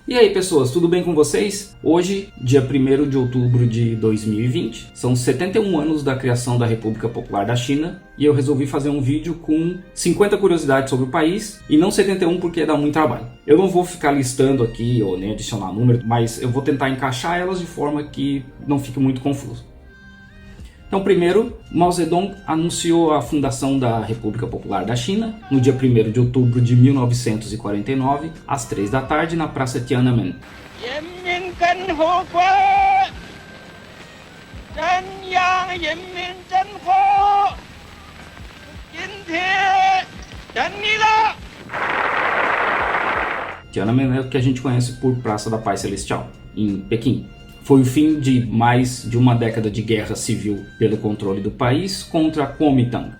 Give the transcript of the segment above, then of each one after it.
E aí pessoas, tudo bem com vocês? Hoje, dia 1º de outubro de 2020, são 71 anos da criação da República Popular da China e eu resolvi fazer um vídeo com 50 curiosidades sobre o país e não 71 porque dá muito trabalho. Eu não vou ficar listando aqui ou nem adicionar número, mas eu vou tentar encaixar elas de forma que não fique muito confuso. Então, primeiro, Mao Zedong anunciou a fundação da República Popular da China no dia 1º de outubro de 1949, às 3 da tarde, na Praça Tiananmen. Tiananmen é o que a gente conhece por Praça da Paz Celestial, em Pequim. Foi o fim de mais de uma década de guerra civil pelo controle do país contra a Kuomintang.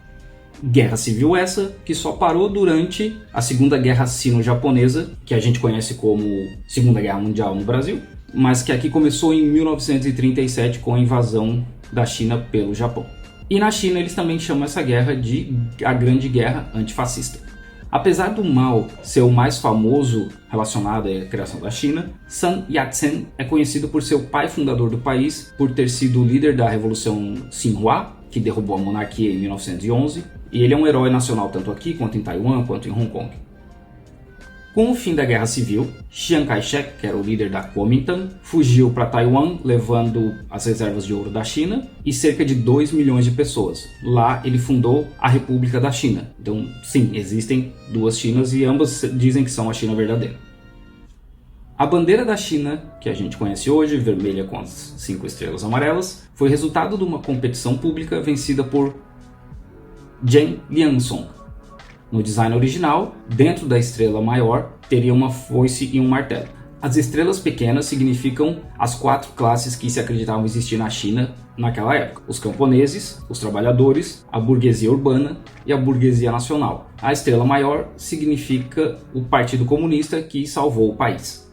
Guerra civil essa que só parou durante a Segunda Guerra Sino-Japonesa, que a gente conhece como Segunda Guerra Mundial no Brasil, mas que aqui começou em 1937 com a invasão da China pelo Japão. E na China eles também chamam essa guerra de a Grande Guerra Antifascista. Apesar do Mao ser o mais famoso relacionado à criação da China, Sun Yat-sen é conhecido por ser o pai fundador do país, por ter sido o líder da Revolução Xinhua, que derrubou a monarquia em 1911, e ele é um herói nacional tanto aqui quanto em Taiwan quanto em Hong Kong. Com o fim da Guerra Civil, Chiang Kai-shek, que era o líder da Kuomintang, fugiu para Taiwan levando as reservas de ouro da China e cerca de 2 milhões de pessoas. Lá ele fundou a República da China. Então sim, existem duas Chinas e ambas dizem que são a China verdadeira. A bandeira da China, que a gente conhece hoje, vermelha com as 5 estrelas amarelas, foi resultado de uma competição pública vencida por Zheng Liangsong. No design original, dentro da estrela maior, teria uma foice e um martelo. As estrelas pequenas significam as 4 classes que se acreditavam existir na China naquela época: os camponeses, os trabalhadores, a burguesia urbana e a burguesia nacional. A estrela maior significa o Partido Comunista que salvou o país.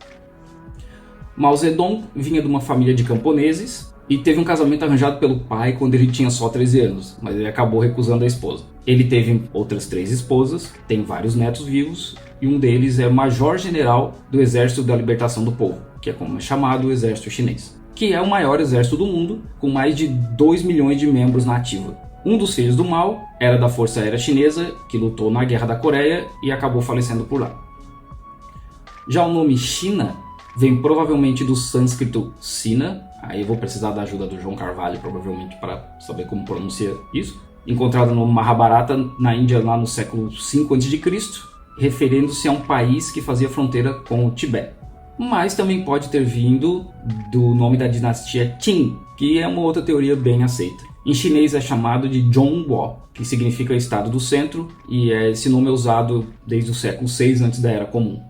Mao Zedong vinha de uma família de camponeses e teve um casamento arranjado pelo pai quando ele tinha só 13 anos, mas ele acabou recusando a esposa. Ele teve outras 3 esposas, tem vários netos vivos, e um deles é major-general do Exército da Libertação do Povo, que é como é chamado o Exército Chinês, que é o maior exército do mundo, com mais de 2 milhões de membros na ativa. Um dos filhos do Mao era da Força Aérea Chinesa, que lutou na Guerra da Coreia e acabou falecendo por lá. Já o nome China vem provavelmente do sânscrito Sina, aí eu vou precisar da ajuda do João Carvalho provavelmente para saber como pronuncia isso, encontrado no Mahabharata na Índia lá no século V a.C., referindo-se a um país que fazia fronteira com o Tibete. Mas também pode ter vindo do nome da dinastia Qin, que é uma outra teoria bem aceita. Em chinês é chamado de Zhongguo, que significa Estado do Centro, e esse nome é usado desde o século VI antes da Era Comum.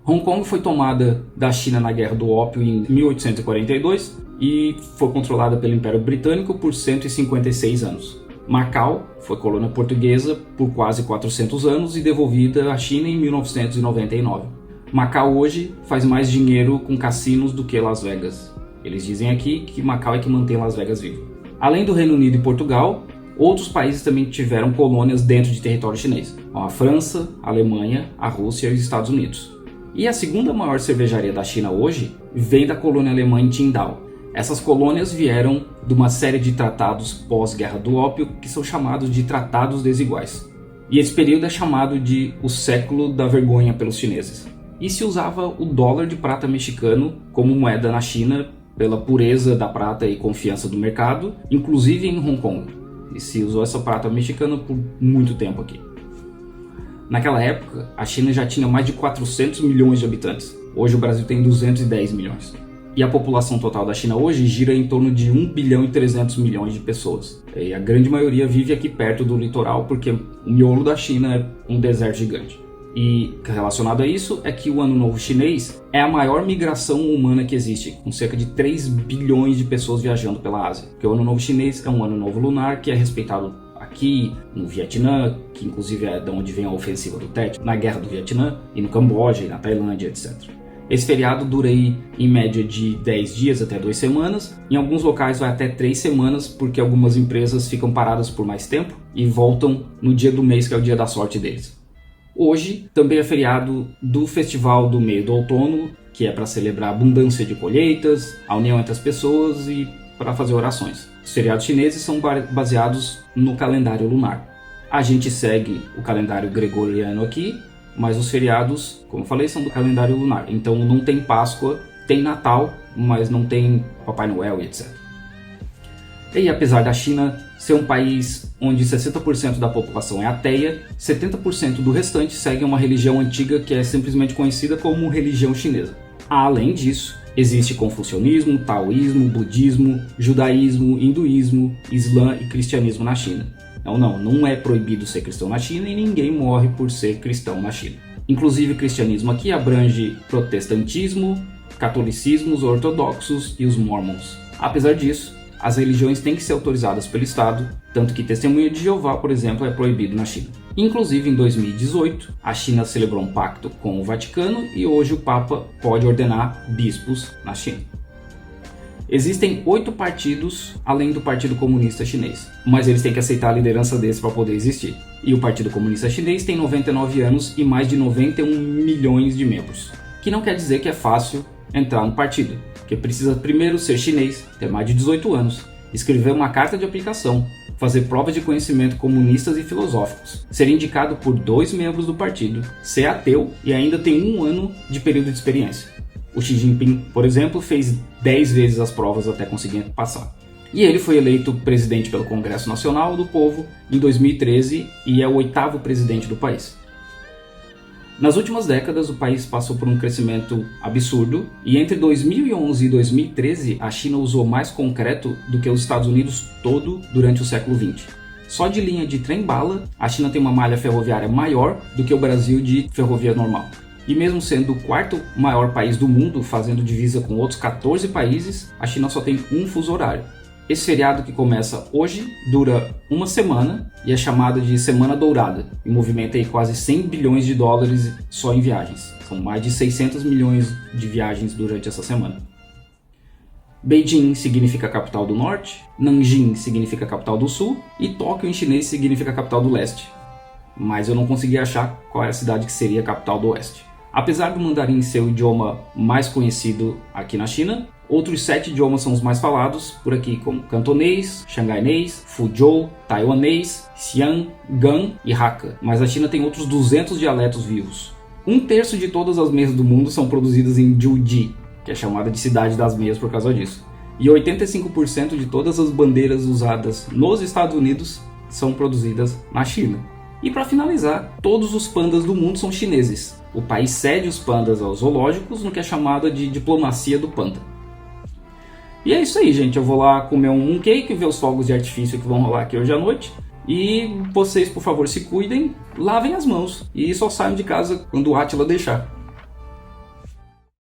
Hong Kong foi tomada da China na Guerra do Ópio em 1842 e foi controlada pelo Império Britânico por 156 anos. Macau foi colônia portuguesa por quase 400 anos e devolvida à China em 1999. Macau hoje faz mais dinheiro com cassinos do que Las Vegas. Eles dizem aqui que Macau é que mantém Las Vegas vivo. Além do Reino Unido e Portugal, outros países também tiveram colônias dentro de território chinês, como a França, a Alemanha, a Rússia e os Estados Unidos. E a segunda maior cervejaria da China hoje vem da colônia alemã em Qingdao. Essas colônias vieram de uma série de tratados pós-Guerra do Ópio que são chamados de Tratados Desiguais. E esse período é chamado de o século da vergonha pelos chineses. E se usava o dólar de prata mexicano como moeda na China pela pureza da prata e confiança do mercado, inclusive em Hong Kong. E se usou essa prata mexicana por muito tempo aqui. Naquela época, a China já tinha mais de 400 milhões de habitantes. Hoje o Brasil tem 210 milhões. E a população total da China hoje gira em torno de 1 bilhão e 300 milhões de pessoas. E a grande maioria vive aqui perto do litoral porque o miolo da China é um deserto gigante. E relacionado a isso é que o Ano Novo Chinês é a maior migração humana que existe, com cerca de 3 bilhões de pessoas viajando pela Ásia. Porque o Ano Novo Chinês é um Ano Novo lunar que é respeitado aqui no Vietnã, que inclusive é de onde vem a ofensiva do Tet, na Guerra do Vietnã, e no Camboja, e na Tailândia, etc. Esse feriado dura aí, em média de 10 dias até 2 semanas, em alguns locais vai até 3 semanas, porque algumas empresas ficam paradas por mais tempo e voltam no dia do mês que é o dia da sorte deles. Hoje também é feriado do Festival do Meio do Outono, que é para celebrar a abundância de colheitas, a união entre as pessoas e para fazer orações. Os feriados chineses são baseados no calendário lunar. A gente segue o calendário gregoriano aqui, mas os feriados, como eu falei, são do calendário lunar. Então não tem Páscoa, tem Natal, mas não tem Papai Noel e etc. E apesar da China ser um país onde 60% da população é ateia, 70% do restante segue uma religião antiga que é simplesmente conhecida como religião chinesa. Além disso, existe confucionismo, taoísmo, budismo, judaísmo, hinduísmo, islã e cristianismo na China. Não é proibido ser cristão na China e ninguém morre por ser cristão na China. Inclusive, o cristianismo aqui abrange protestantismo, catolicismos ortodoxos e os mormons. Apesar disso, as religiões têm que ser autorizadas pelo Estado, tanto que Testemunha de Jeová, por exemplo, é proibido na China. Inclusive, em 2018, a China celebrou um pacto com o Vaticano e hoje o Papa pode ordenar bispos na China. Existem 8 partidos além do Partido Comunista Chinês, mas eles têm que aceitar a liderança desse para poder existir. E o Partido Comunista Chinês tem 99 anos e mais de 91 milhões de membros, que não quer dizer que é fácil entrar no partido, porque precisa primeiro ser chinês, ter mais de 18 anos, escrever uma carta de aplicação, fazer provas de conhecimento comunistas e filosóficos, ser indicado por 2 membros do partido, ser ateu e ainda tem 1 ano de período de experiência. O Xi Jinping, por exemplo, fez 10 vezes as provas até conseguir passar. E ele foi eleito presidente pelo Congresso Nacional do Povo em 2013 e é o 8º presidente do país. Nas últimas décadas, o país passou por um crescimento absurdo e entre 2011 e 2013 a China usou mais concreto do que os Estados Unidos todo durante o século XX. Só de linha de trem-bala, a China tem uma malha ferroviária maior do que o Brasil de ferrovia normal. E mesmo sendo o 4º maior país do mundo, fazendo divisa com outros 14 países, a China só tem um fuso horário. Esse feriado que começa hoje dura uma semana e é chamado de Semana Dourada e movimenta aí quase 100 bilhões de dólares só em viagens. São mais de 600 milhões de viagens durante essa semana. Beijing significa capital do norte, Nanjing significa capital do sul e Tóquio em chinês significa capital do leste. Mas eu não consegui achar qual é a cidade que seria a capital do oeste. Apesar do mandarim ser o idioma mais conhecido aqui na China, outros 7 idiomas são os mais falados por aqui, como cantonês, xangainês, fuzhou, taiwanês, xiang, gan e hakka. Mas a China tem outros 200 dialetos vivos. 1/3 de todas as meias do mundo são produzidas em Jiuji, que é chamada de cidade das meias por causa disso. E 85% de todas as bandeiras usadas nos Estados Unidos são produzidas na China. E para finalizar, todos os pandas do mundo são chineses. O país cede os pandas aos zoológicos no que é chamada de diplomacia do panda. E é isso aí, gente. Eu vou lá comer um cake, ver os fogos de artifício que vão rolar aqui hoje à noite. E vocês, por favor, se cuidem, lavem as mãos e só saiam de casa quando o Átila deixar.